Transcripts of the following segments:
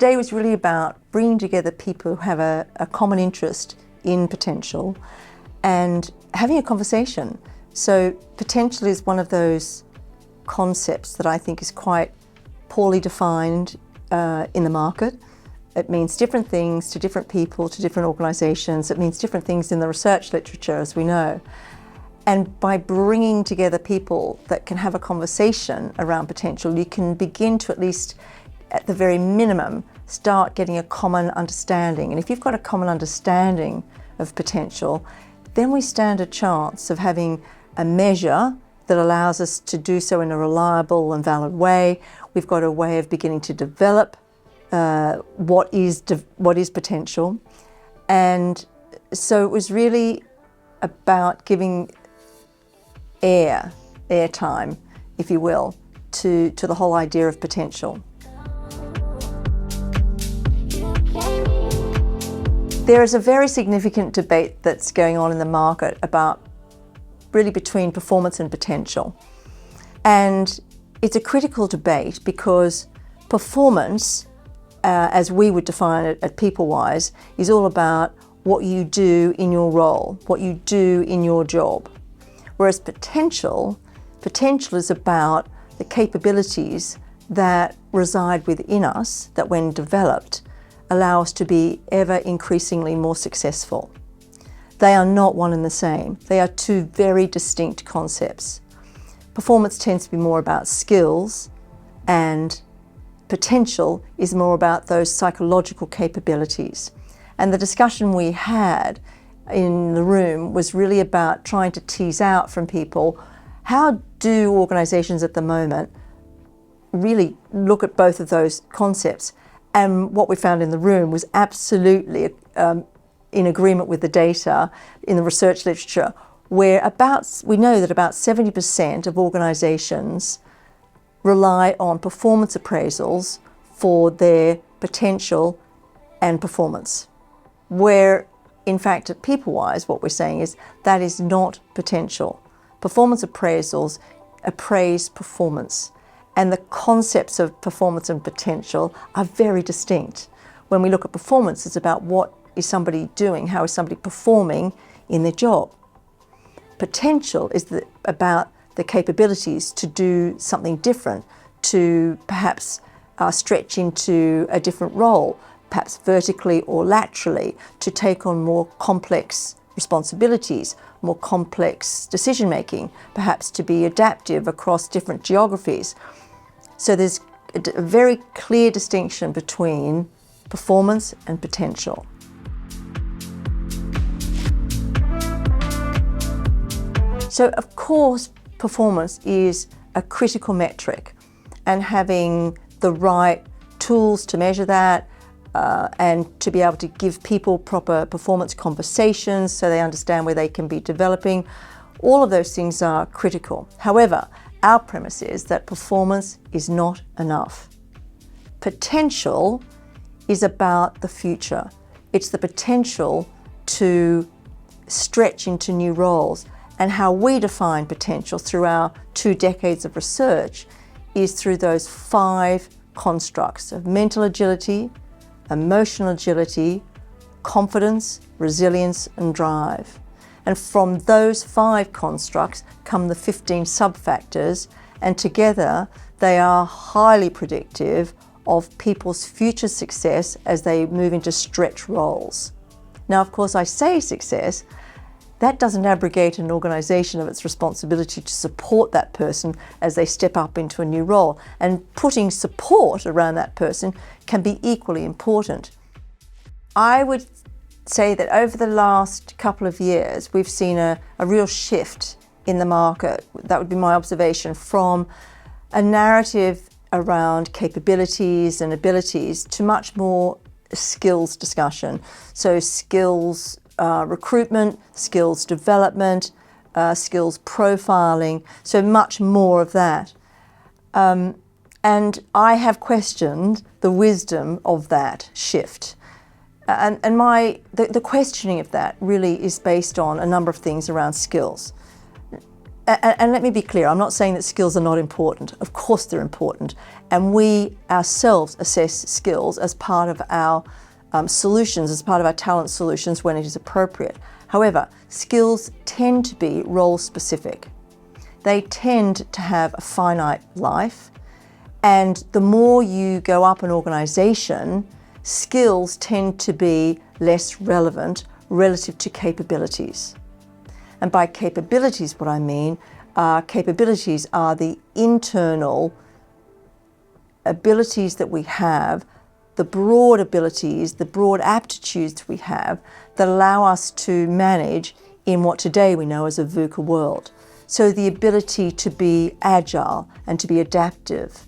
today was really about bringing together people who have a common interest in potential and having a conversation. So potential is one of those concepts that I think is quite poorly defined in the market. It means different things to different people, to different organisations. It means different things in the research literature, as we know. And by bringing together people that can have a conversation around potential, you can begin to, at least at the very minimum, start getting a common understanding. And if you've got a common understanding of potential, then we stand a chance of having a measure that allows us to do so in a reliable and valid way. We've got a way of beginning to develop what is potential. And so it was really about giving airtime, if you will, to the whole idea of potential. There is a very significant debate that's going on in the market about really between performance and potential. And it's a critical debate because performance, as we would define it at PeopleWise, is all about what you do in your role, what you do in your job. Whereas potential is about the capabilities that reside within us, that when developed, allow us to be ever increasingly more successful. They are not one and the same. They are two very distinct concepts. Performance tends to be more about skills, and potential is more about those psychological capabilities. And the discussion we had in the room was really about trying to tease out from people, how do organisations at the moment really look at both of those concepts? And what we found in the room was absolutely in agreement with the data in the research literature, where we know that about 70% of organisations rely on performance appraisals for their potential and performance. Where, in fact, at PeopleWise, what we're saying is that is not potential. Performance appraisals appraise performance, and the concepts of performance and potential are very distinct. When we look at performance, it's about what is somebody doing, how is somebody performing in their job. Potential is about the capabilities to do something different, to perhaps stretch into a different role, perhaps vertically or laterally, to take on more complex responsibilities, more complex decision-making, perhaps to be adaptive across different geographies. So there's a very clear distinction between performance and potential. So of course, performance is a critical metric, and having the right tools to measure that and to be able to give people proper performance conversations so they understand where they can be developing, all of those things are critical. However, our premise is that performance is not enough. Potential is about the future. It's the potential to stretch into new roles. And how we define potential through our 2 decades of research is through those 5 constructs of mental agility, emotional agility, confidence, resilience, and drive. And from those 5 constructs come the 15 sub-factors, and together they are highly predictive of people's future success as they move into stretch roles. Now, of course, I say success, that doesn't abrogate an organisation of its responsibility to support that person as they step up into a new role. And putting support around that person can be equally important. I would say that over the last couple of years, we've seen a real shift in the market. That would be my observation, from a narrative around capabilities and abilities to much more skills discussion. So skills recruitment, skills development, skills profiling, so much more of that. And I have questioned the wisdom of that shift. And the questioning of that really is based on a number of things around skills. And let me be clear, I'm not saying that skills are not important. Of course they're important. And we ourselves assess skills as part of our solutions, as part of our talent solutions when it is appropriate. However, skills tend to be role specific. They tend to have a finite life, and the more you go up an organisation, skills tend to be less relevant relative to capabilities. And by capabilities, what I mean, capabilities are the internal abilities that we have, the broad abilities, the broad aptitudes we have that allow us to manage in what today we know as a VUCA world. So the ability to be agile and to be adaptive,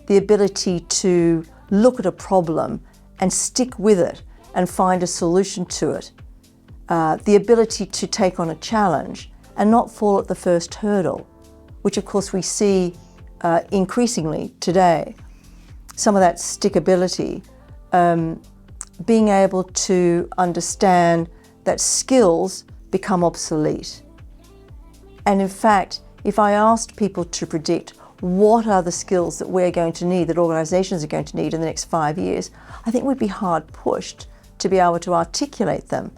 the ability to look at a problem and stick with it and find a solution to it, the ability to take on a challenge and not fall at the first hurdle, which of course we see increasingly today. Some of that stickability, being able to understand that skills become obsolete. And in fact, if I asked people to predict what are the skills that we're going to need, that organisations are going to need in the next 5 years, I think we'd be hard pushed to be able to articulate them.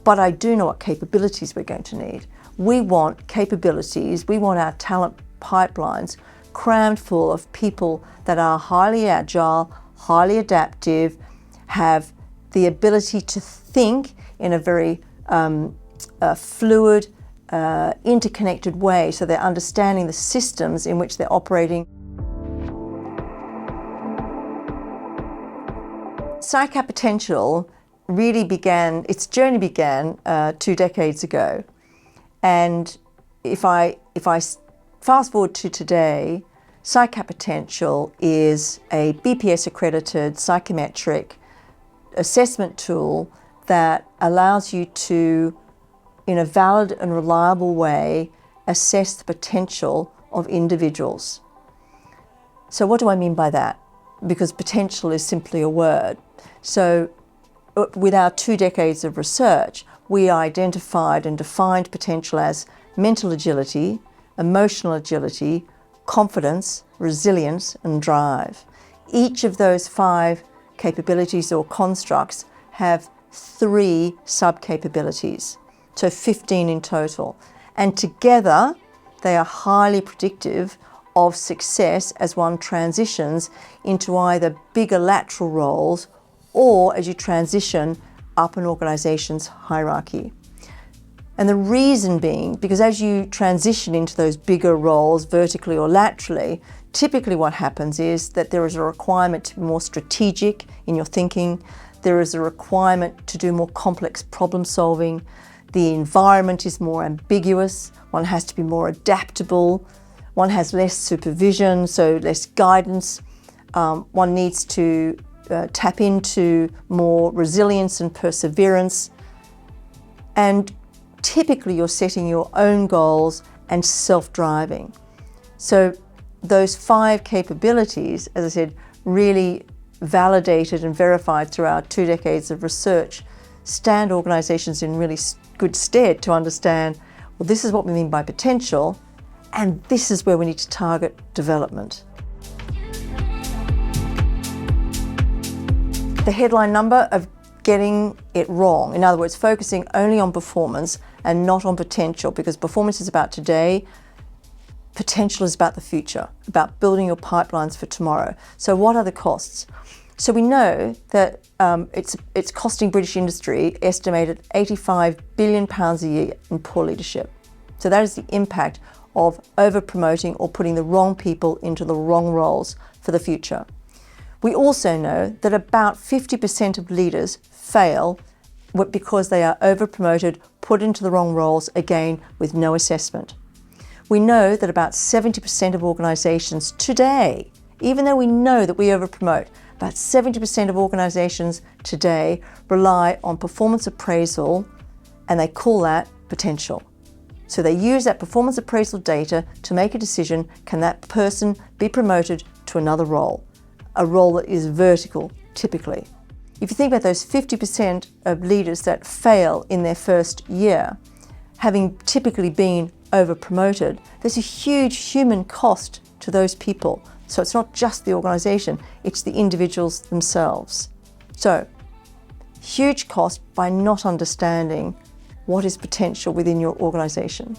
But I do know what capabilities we're going to need. We want capabilities, we want our talent pipelines crammed full of people that are highly agile, highly adaptive, have the ability to think in a very fluid, interconnected way, so they're understanding the systems in which they're operating. PsyCap Potential really began, its journey began 2 decades ago. And if I fast forward to today, PsyCap Potential is a BPS accredited psychometric assessment tool that allows you to, in a valid and reliable way, assess the potential of individuals. So what do I mean by that? Because potential is simply a word. So with our 2 decades of research, we identified and defined potential as mental agility, emotional agility, confidence, resilience, and drive. Each of those 5 capabilities or constructs have 3 sub-capabilities, so 15 in total. And together, they are highly predictive of success as one transitions into either bigger lateral roles or as you transition up an organization's hierarchy. And the reason being, because as you transition into those bigger roles, vertically or laterally, typically what happens is that there is a requirement to be more strategic in your thinking. There is a requirement to do more complex problem solving. The environment is more ambiguous. One has to be more adaptable. One has less supervision, so less guidance. One needs to tap into more resilience and perseverance. And typically you're setting your own goals and self-driving. So those 5 capabilities, as I said, really validated and verified through our 2 decades of research, stand organizations in really good stead to understand, well, this is what we mean by potential, and this is where we need to target development. The headline number of getting it wrong, in other words, focusing only on performance and not on potential, because performance is about today, potential is about the future, about building your pipelines for tomorrow. So what are the costs? So we know that it's costing British industry estimated £85 billion a year in poor leadership. So that is the impact of over-promoting or putting the wrong people into the wrong roles for the future. We also know that about 50% of leaders fail because they are over-promoted, put into the wrong roles, again, with no assessment. We know that about 70% of organisations today, even though we know that we over-promote, about 70% of organisations today rely on performance appraisal, and they call that potential. So they use that performance appraisal data to make a decision, can that person be promoted to another role? A role that is vertical, typically. If you think about those 50% of leaders that fail in their first year, having typically been over-promoted, there's a huge human cost to those people. So it's not just the organisation, it's the individuals themselves. So, huge cost by not understanding what is potential within your organisation.